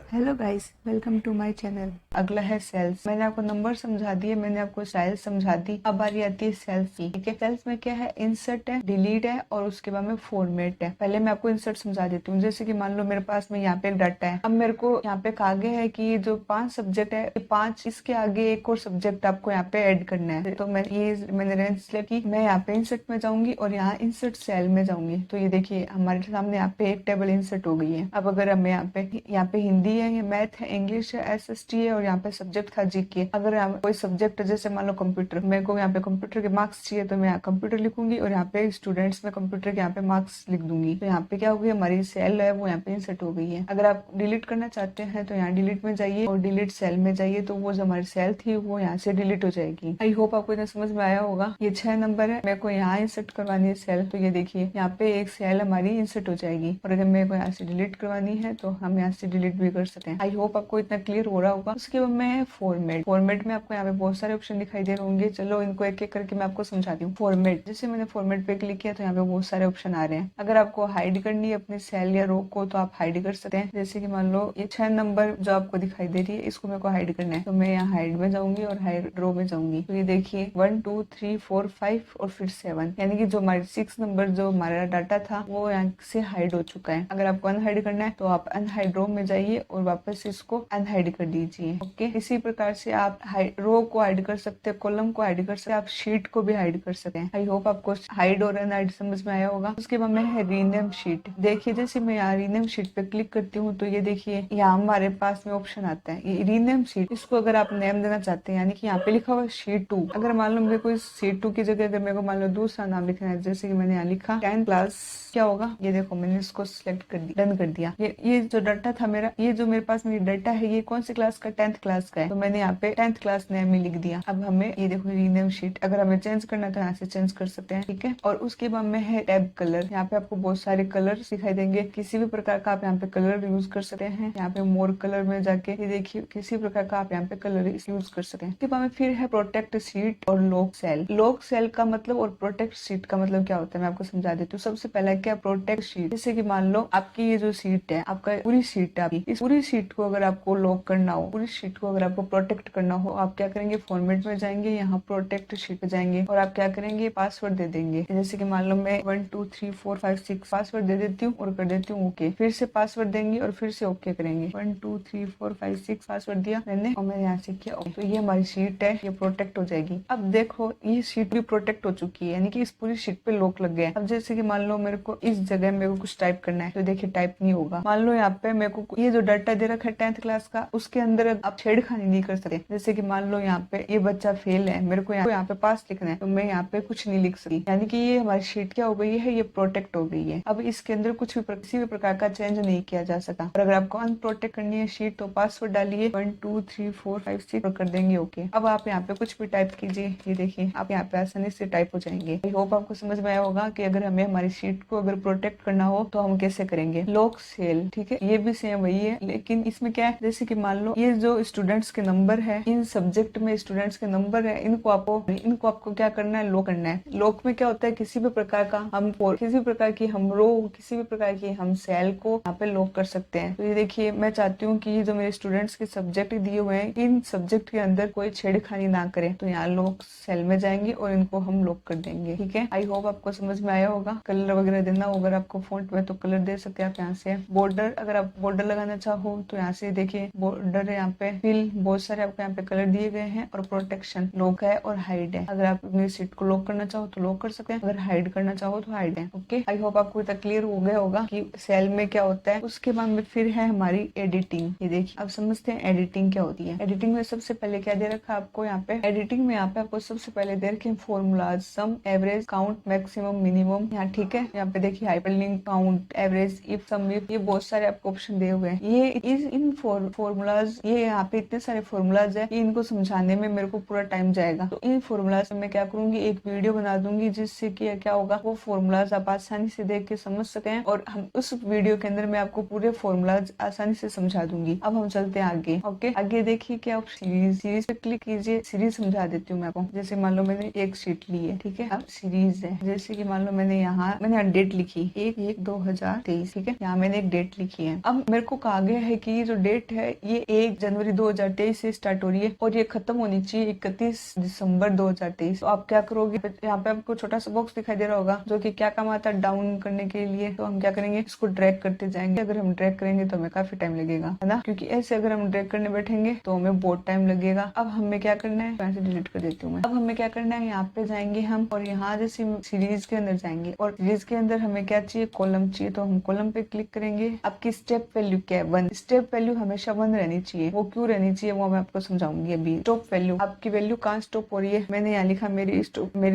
Hello guys, welcome to my channel. अगला है sales. मैंने आपको नंबर समझा दिए, मैंने आपको स्टाइल समझा दी। अब बारी आती है सेल्स की। ठीक है, सेल्स में क्या है, इंसर्ट है, डिलीट है और उसके बाद में फॉर्मेट है। पहले मैं आपको इंसर्ट समझा देती हूँ। जैसे कि मान लो मेरे पास में यहाँ पे एक डाटा है। अब मेरे को यहाँ पे आगे है कि ये जो 5 सब्जेक्ट है, ये 5 इसके आगे एक और सब्जेक्ट आपको यहाँ पे ऐड करना है। तो मैंने रेंज सेलेक्ट की। मैं यहाँ पे इंसर्ट में जाऊंगी और यहाँ इंसर्ट सेल में जाऊंगी। तो ये देखिए हमारे सामने यहाँ पे एक टेबल इंसर्ट हो गई है। अब अगर हमें यहाँ पे हिंदी है, मैथ है, इंग्लिश है, एसएसटी है और यहाँ पे सब्जेक्ट था जीके। अगर यहाँ कोई सब्जेक्ट जैसे मान लो कंप्यूटर, मेरे को यहाँ पे कंप्यूटर के मार्क्स चाहिए तो मैं यहाँ कंप्यूटर लिखूंगी और यहाँ पे स्टूडेंट्स में कंप्यूटर के यहाँ पे मार्क्स लिख दूंगी। तो यहाँ पे क्या हो गई, हमारी सेल है वो यहाँ पे इंसर्ट हो गई है। अगर आप डिलीट करना चाहते हैं तो यहाँ डिलीट में जाइए और डिलीट सेल में जाइए, तो वो जो हमारी सेल थी वो यहाँ से डिलीट हो जाएगी। आई होप आपको इतना समझ में आया होगा। ये 6 नंबर है, मेरे को यहाँ इंसर्ट करवानी है सेल। तो ये देखिए यहाँ पे एक सेल हमारी इंसर्ट हो जाएगी और अगर मेरे को यहाँ से डिलीट करवानी है तो हम यहाँ से डिलीट भी कर सकते हैं। आई होप आपको इतना क्लियर हो रहा होगा। उसके बाद में फॉर्मेट में आपको यहाँ पे बहुत सारे ऑप्शन दिखाई दे रहे होंगे। चलो इनको एक एक करके मैं आपको समझाती हूँ। फॉर्मेट, जैसे मैंने फॉर्मेट पे क्लिक किया तो यहाँ पे बहुत सारे ऑप्शन आ रहे हैं। अगर आपको हाइड करनी है अपने सेल या रो को तो आप हाइड कर सकते हैं। जैसे कि मान लो ये 6 नंबर जो आपको दिखाई दे रही है, इसको मेरे को हाइड करना है तो मैं यहाँ हाइड में जाऊंगी और हाइड रो में जाऊंगी। तो ये देखिए 1 2 3 4 5 और फिर 7, यानी कि जो हमारे 6 नंबर जो हमारा डाटा था वो यहाँ से हाइड हो चुका है। अगर आपको अनहाइड करना है तो आप अनहाइड रो में जाइए और वापस इसको अनहाइड कर दीजिए। ओके, इसी प्रकार से आप रो को हाइड कर सकते हैं, कॉलम को हाइड कर सकते हैं, आप शीट को भी हाइड कर सकते हैं। आई होप आपको हाइड और अनहाइड समझ में आया होगा। उसके बाद में है रीनेम शीट। देखिए जैसे मैं यहाँ रीनेम शीट पे क्लिक करती हूँ तो ये देखिए यहाँ हमारे पास में ऑप्शन आता है ये रीनेम शीट। इसको अगर आप नेम देना चाहते हैं, यानी कि यहाँ पे लिखा हुआ शीट 2। अगर मान लो मेरे को इस शीट 2 की जगह अगर मेरे को मान लो दूसरा नाम लिखना है, जैसे कि मैंने यहाँ लिखा 10 क्लास, क्या होगा, ये देखो मैंने इसको सिलेक्ट कर दिया, डन कर दिया। ये जो डाटा था मेरा, ये जो मेरे पास मेरी डाटा है, ये कौन सी क्लास का, 10th क्लास का है। तो मैंने यहाँ पे 10th क्लास नेम ही लिख दिया। अब हमें ये देखो रीनेम शीट, अगर हमें चेंज करना है तो यहाँ से चेंज कर सकते हैं। ठीक है, और उसके बाद में है टैब कलर। यहाँ पे आपको बहुत सारे कलर दिखाई देंगे, किसी भी प्रकार का आप यहाँ पे कलर यूज कर सकते हैं। यहाँ पे मोर कलर में जाके ये देखिए किसी प्रकार का आप यहाँ पे कलर यूज कर सकते हैं। उसके बाद में फिर है प्रोटेक्ट शीट और लॉक सेल। लॉक सेल का मतलब और प्रोटेक्ट शीट का मतलब क्या होता है मैं आपको समझा देती हूँ। सबसे पहला क्या, प्रोटेक्ट शीट। जैसे कि मान लो आपकी ये जो शीट है, आपका पूरी शीट है आपकी, इस पूरी शीट को अगर आपको लॉक करना हो, पूरी शीट को अगर आपको प्रोटेक्ट करना हो, आप क्या करेंगे, फॉर्मेट में जाएंगे, यहाँ प्रोटेक्ट शीट पे जाएंगे और आप क्या करेंगे, पासवर्ड दे देंगे। जैसे कि मान लो मैं 1 2 3 4 5 6 पासवर्ड दे देती हूँ और कर देती हूँ ओके। फिर से पासवर्ड देंगे और फिर से ओके करेंगे। 1 2 3 4 5 6 पासवर्ड दिया मैंने और मैंने यहाँ से किया ओके। तो ये हमारी शीट है, ये प्रोटेक्ट हो जाएगी। अब देखो ये शीट भी प्रोटेक्ट हो चुकी है, यानी कि इस पूरी शीट पे लॉक लग गया है। अब जैसे कि मान लो मेरे को इस जगह मेरे को कुछ टाइप करना है तो देखिए टाइप नहीं होगा। मान लो यहाँ पे मेरे को ये जो डाटा दे रखा है 10th क्लास का, उसके अंदर आप छेड़खानी नहीं कर सकते। जैसे कि मान लो यहाँ पे ये बच्चा फेल है, मेरे को यहाँ पे पास लिखना है तो मैं यहाँ पे कुछ नहीं लिख सकती, यानी कि ये हमारी शीट क्या हो गई है, ये प्रोटेक्ट हो गई है। अब इसके अंदर कुछ भी किसी भी प्रकार का चेंज नहीं किया जा सकता। और अगर आपको अनप्रोटेक्ट करनी है शीट तो पासवर्ड डालिए 1 2 3 4 5 6 और कर देंगे ओके। अब आप यहाँ पे कुछ भी टाइप कीजिए, ये देखिए आप यहाँ पे आसानी से टाइप हो जाएंगे। आई होप आपको समझ में आया होगा कि अगर हमें हमारी शीट को अगर प्रोटेक्ट करना हो तो हम कैसे करेंगे। लॉक सेल, ठीक है, ये भी सेम वही है, लेकिन इसमें क्या है, जैसे कि मान लो ये जो स्टूडेंट्स के नंबर है, इन सब्जेक्ट में स्टूडेंट्स के नंबर है, इनको आपको क्या करना है, लॉक करना है। लॉक में क्या होता है, किसी भी प्रकार का हम किसी भी प्रकार की हम रो, किसी भी प्रकार की हम सेल को यहाँ पे लॉक कर सकते हैं। तो ये देखिए मैं चाहती हूँ कि ये जो मेरे स्टूडेंट्स के सब्जेक्ट दिए हुए हैं, इन सब्जेक्ट के अंदर कोई छेड़खानी ना करे, तो यहाँ लॉक सेल में जाएंगे और इनको हम लॉक कर देंगे। ठीक है, आई होप आपको समझ में आया होगा। कलर वगैरह देना हो अगर आपको फॉन्ट में तो कलर दे सकते हैं आप यहाँ से। बॉर्डर, अगर आप बॉर्डर लगाना चाहो तो यहाँ से देखिए बॉर्डर है, यहाँ पे फिल, बहुत सारे आपको यहाँ पे कलर दिए गए हैं। और प्रोटेक्शन, लॉक है और हाइड है। अगर आप अपनी सीट को लॉक करना चाहो तो लॉक कर सकते हैं, अगर हाइड करना चाहो तो हाइड है। ओके, आई होप आपको इतना क्लियर हो गया होगा कि सेल में क्या होता है। उसके बाद में फिर है हमारी एडिटिंग। ये देखिए अब समझते हैं एडिटिंग क्या होती है। एडिटिंग में सबसे पहले क्या दे रखा है आपको, यहाँ पे एडिटिंग में यहाँ पे आपको सबसे पहले दे रखे formulas, sum, average, count, maximum, minimum. यहाँ ठीक है, यहाँ पे देखिए hyperlink, count, average, if, sum, if, ये बहुत सारे आपको ऑप्शन दिए हुए हैं। ये इन फॉर्मूलाज, ये यहाँ पे इतने सारे फॉर्मूलाज है, इनको समझाने में मेरे को पूरा टाइम जाएगा। तो इन फॉर्मूलाज में मैं क्या करूंगी, एक वीडियो बना दूंगी जिससे कि क्या होगा, वो फॉर्मूलाज आप आसानी से देख के समझ सके हैं और हम उस वीडियो के अंदर मैं आपको पूरे फॉर्मूलाज आसानी से समझा दूंगी। अब हम चलते हैं आगे। ओके, आगे देखिए क्या, सीरीज पे क्लिक कीजिए। सीरीज समझा देती हूँ मैं आपको। जैसे मान लो मैंने एक शीट ली है, ठीक है, अब सीरीज है। जैसे कि मान लो मैंने यहाँ डेट लिखी 1/1/2023, ठीक है, यहाँ मैंने एक डेट लिखी है। अब मेरे को आगे यह है कि जो डेट है ये 1 जनवरी 2023 से स्टार्ट हो रही है और ये खत्म होनी चाहिए 31 दिसंबर 2023। तो आप क्या करोगे, यहाँ पे आपको छोटा सा बॉक्स दिखाई दे रहा होगा जो कि क्या काम आता है, डाउन करने के लिए। तो हम क्या करेंगे, इसको ड्रैग करते जाएंगे। अगर हम ड्रैग करेंगे तो हमें काफी टाइम लगेगा, है ना, क्योंकि ऐसे अगर हम ड्रैग करने बैठेंगे तो हमें बहुत टाइम लगेगा। अब हमें क्या करना है, यहाँ से डिलीट कर देती हूँ मैं। अब हमें क्या करना है, यहाँ पे जाएंगे हम और यहाँ जैसे सीरीज के अंदर जाएंगे और सीरीज के अंदर हमें क्या चाहिए, कॉलम चाहिए। तो हम कॉलम पे क्लिक करेंगे। आपकी स्टेप वैल्यू क्या है, 1। स्टेप वैल्यू हमेशा 1 रहनी चाहिए। वो क्यों रहनी चाहिए वो मैं आपको समझाऊंगी अभी। स्टॉप वैल्यू, आपकी वैल्यू कहाँ स्टॉप हो रही है, मैंने यहाँ लिखा मेरी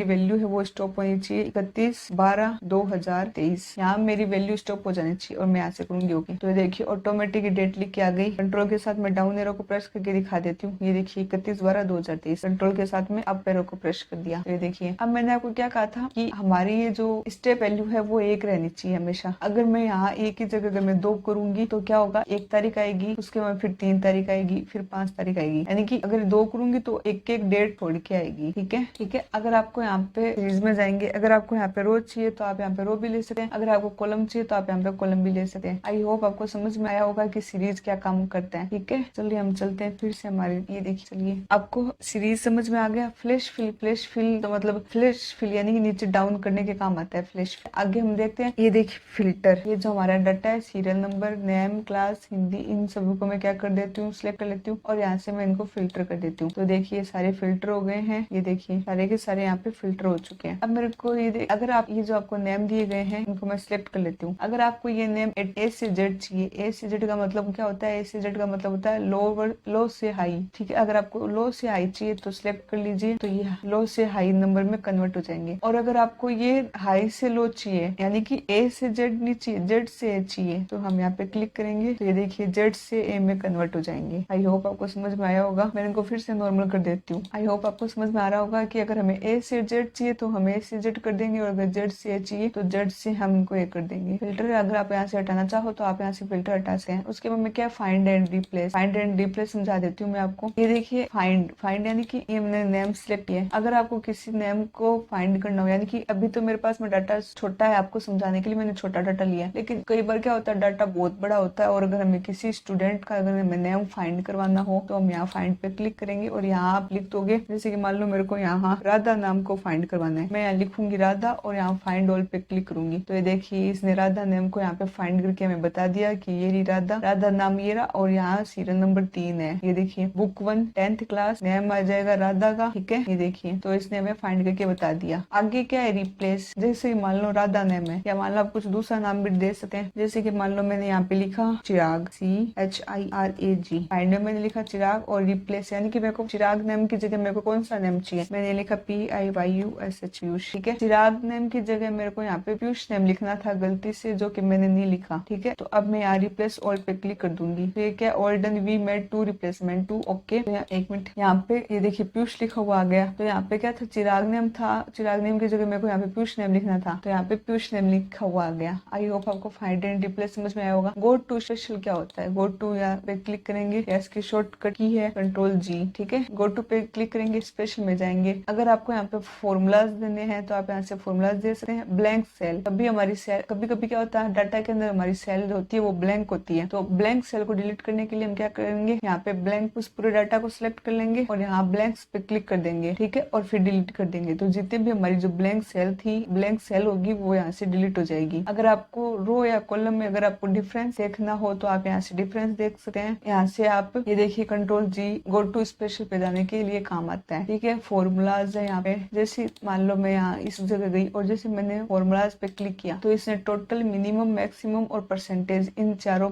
वैल्यू है वो स्टॉप होनी चाहिए 31/12/2023। यहाँ मेरी वैल्यू स्टॉप हो जानी चाहिए और मैं यहाँ से करूंगी ओके। तो ये देखिए ऑटोमेटिक डेट लिख के आ गई। कंट्रोल के साथ मैं डाउन एरो को प्रेस करके दिखा देती हूँ। ये देखिए 31/12/2023। कंट्रोल के साथ में अप एरो को प्रेस कर दिया। ये देखिए अब मैंने आपको क्या कहा था कि हमारी ये जो स्टेप वैल्यू है वो 1 रहनी चाहिए हमेशा। अगर मैं यहाँ एक ही जगह अगर मैं 2 करूंगी तो क्या होगा, 1 तारीख आएगी, उसके बाद फिर 3 तारीख आएगी, फिर 5 तारीख आएगी। यानी कि अगर 2 करूंगी तो एक एक डेट छोड़ के आएगी। ठीक है, ठीक है। अगर आपको यहाँ पे सीरीज में जाएंगे, अगर आपको यहाँ पे रो चाहिए तो आप यहाँ पे रो भी ले सकते हैं। अगर आपको कॉलम चाहिए तो आप यहाँ पे कॉलम भी ले सकते हैं। आई होप आपको समझ में आया होगा कि सीरीज क्या काम करता है। ठीक है, चलिए हम चलते हैं फिर से हमारे। ये देखिए, चलिए आपको सीरीज समझ में आ गया। फ्लैश फिल तो मतलब फ्लैश फिल यानी कि नीचे डाउन करने के काम आता है फ्लैश। आगे हम देखते हैं, ये देखिए फिल्टर। ये जो हमारा डाटा है, serial number, name, class, Hindi, इन सभी को मैं क्या कर देती हूँ, सिलेक्ट कर लेती हूँ और यहाँ से मैं इनको फिल्टर कर देती हूँ। तो देखिए सारे फिल्टर हो गए हैं। ये देखिए सारे के सारे यहाँ पे फिल्टर हो चुके हैं। अब मेरे को अगर आप ये जो आपको नेम दिए गए हैं इनको मैं सिलेक्ट कर लेती हूँ। अगर आपको ये नेम ए से जेड चाहिए, ए से जेड का मतलब क्या होता है, ए से जेड का मतलब होता है लो से हाई। ठीक है, अगर आपको लो से हाई चाहिए तो सिलेक्ट कर लीजिए, तो ये लो से हाई नंबर में कन्वर्ट हो जाएंगे। और अगर आपको ये हाई से लो चाहिए यानी कि ए से जेड नहीं चाहिए, जेड से ए चाहिए, तो हम यहाँ पे क्लिक करेंगे तो ये देखिए जेड से ए में कन्वर्ट हो जाएंगे। आई होप आपको समझ में आया होगा। मैं इनको फिर से नॉर्मल कर देती हूँ। आई होप आपको समझ में आ रहा होगा कि अगर हमें ए से जेड चाहिए तो हम ए से जेड कर देंगे और अगर जेड से ए चाहिए तो जेड से हम इनको ए कर देंगे। फिल्टर अगर आप यहाँ से हटाना चाहो तो आप यहाँ से फिल्टर हटा सकते हैं। उसके बाद में क्या, फाइंड एंड रिप्लेस समझा देती हूँ मैं आपको। ये देखिए फाइंड यानी कि ये मैंने नेम सिलेक्ट किया है। अगर आपको किसी नेम को फाइंड करना हो, यानी कि अभी तो मेरे पास में डाटा छोटा है, आपको समझाने के लिए मैंने छोटा डाटा लिया है, लेकिन कई बार क्या होता है डाटा बहुत बड़ा होता है और अगर हमें किसी स्टूडेंट का अगर हमें नेम फाइंड करवाना हो तो हम यहाँ फाइंड पे क्लिक करेंगे और यहाँ आप लिख दोगे, जैसे कि मान लो मेरे को यहाँ राधा नाम को फाइंड करवाना है, मैं यहाँ लिखूंगी राधा और यहाँ फाइंड ऑल पे क्लिक करूंगी। तो ये देखिए इसने राधा नेम को यहाँ पे फाइंड करके हमें बता दिया कि ये रही राधा नाम ये रहा और यहाँ सीरियल नंबर 3 है। ये देखिए बुक 1 10th क्लास, नेम आ जाएगा राधा का। ठीक है, ये देखिए तो इसने हमें फाइंड करके बता दिया। आगे क्या है, रिप्लेस। जैसे मान लो राधा नेम है या मान लो आप कुछ दूसरा नाम भी दे सकते हैं, जैसे कि मान लो मैंने यहाँ पे लिखा चिराग, CHIRAG। फाइंड में मैंने लिखा चिराग और रिप्लेस यानी कि मेरे को चिराग नेम की जगह मेरे को कौन सा नेम चाहिए, मैंने लिखा PIYUSH पीयूष। ठीक है, चिराग नेम की जगह मेरे को यहाँ पे पीयूष नेम लिखना था गलती से, जो कि मैंने नहीं लिखा। ठीक है, तो अब मैं यहाँ रिप्लेस ऑल पे क्लिक कर दूंगी। तो ये क्या, all done, we made 2 replacement 2 okay. तो यहाँ 1 मिनट, यहाँ पे ये देखिए पीयूष लिखा हुआ आ गया। तो यहाँ पे क्या था, चिराग नेम था, चिराग नेम की जगह मेरे को यहाँ पे पीयूष नेम लिखना था, तो यहाँ पे पीयूष नेम लिखा हुआ आ गया। आई होप आपको फाइंड एंड रिप्लेस समझ में आया होगा। गो टू स्पेशल क्या होता है, गो टू यहाँ पे क्लिक करेंगे, या इसकी शॉर्टकट की है Ctrl+G। ठीक है, गो टू पे क्लिक करेंगे, स्पेशल में जाएंगे। अगर आपको यहाँ पे फॉर्मूलाज देने हैं तो आप यहाँ से फॉर्मूलाज दे सकते हैं। ब्लैंक सेल, कभी हमारी सेल, कभी कभी क्या होता है डाटा के अंदर हमारी सेल होती है वो ब्लैंक होती है, तो ब्लैंक सेल को डिलीट करने के लिए हम क्या करेंगे, यहाँ पे ब्लैंक उस पूरे डाटा को सिलेक्ट कर लेंगे और यहाँ ब्लैंक्स पे क्लिक कर देंगे। ठीक है, और फिर डिलीट कर देंगे। तो जितने भी हमारी जो ब्लैंक सेल थी, ब्लैंक सेल होगी वो यहाँ से डिलीट हो जाएगी। अगर आपको रो या कॉलम में अगर आपको डिफरेंस देखना हो तो आप यहाँ से डिफरेंस देख सकते हैं। यहाँ से आप ये देखिए Ctrl+G गो टू स्पेशल पे जाने के लिए काम आता है। ठीक है, फॉर्मूलाज है यहाँ पे। जैसे मान लो मैं यहाँ इस जगह गई और जैसे मैंने फॉर्मूलाज पे क्लिक किया तो इसने टोटल, मिनिमम, मैक्सिमम और परसेंटेज इन चारों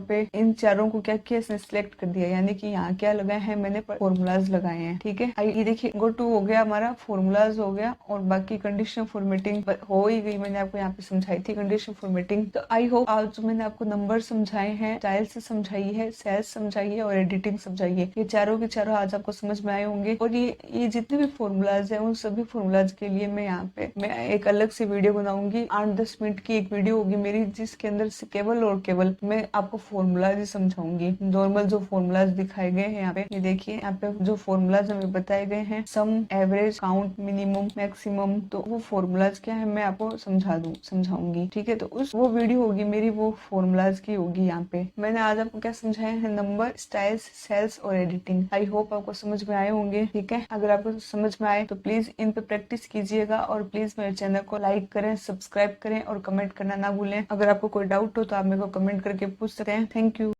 को क्या किया, इसने सिलेक्ट कर दिया। यानी कि यहाँ क्या लगाए हैं, मैंने फॉर्मूलाज लगाए हैं। ठीक है, ये देखिए गो टू हो गया हमारा, फॉर्मूलाज हो गया और बाकी कंडीशन फॉर्मेटिंग हो ही गई। मैंने आपको यहाँ पे समझाई थी कंडीशन फॉर्मेटिंग। तो आई होप आज जो मैंने आपको नंबर समझाए हैं, स्टाइल से समझाई है, सेल्स समझाई है और एडिटिंग समझाई है, ये चारों के चारों आज आपको समझ में आए होंगे। और ये जितने भी फॉर्मूलाज हैं उन सभी फॉर्मूलाज के लिए मैं यहाँ पे एक अलग से वीडियो बनाऊंगी। 8-10 मिनट की एक वीडियो होगी मेरी, जिसके अंदर से केवल और केवल मैं आपको फॉर्मूलाज ही समझाऊंगी। नॉर्मल जो फॉर्मूलाज दिखाए गए हैं यहाँ पे, ये देखिए यहाँ पे जो फॉर्मूलाज हमें बताए गए हैं, सम, एवरेज, काउंट, मिनिमम, मैक्सिमम, तो वो फॉर्मूलाज क्या है मैं आपको समझाऊंगी। ठीक है, तो वो वीडियो होगी मेरी, वो फॉर्मूलाज की होगी। यहाँ पे मैंने मैंने आज आपको क्या समझाया है, नंबर, स्टाइल्स, सेल्स और एडिटिंग। आई होप आपको समझ में आए होंगे। ठीक है, अगर आपको समझ में आए तो प्लीज इन पे प्रैक्टिस कीजिएगा और प्लीज मेरे चैनल को लाइक करें, सब्सक्राइब करें और कमेंट करना ना भूलें। अगर आपको कोई डाउट हो तो आप मेरे को कमेंट करके पूछ सकते हैं। Thank you.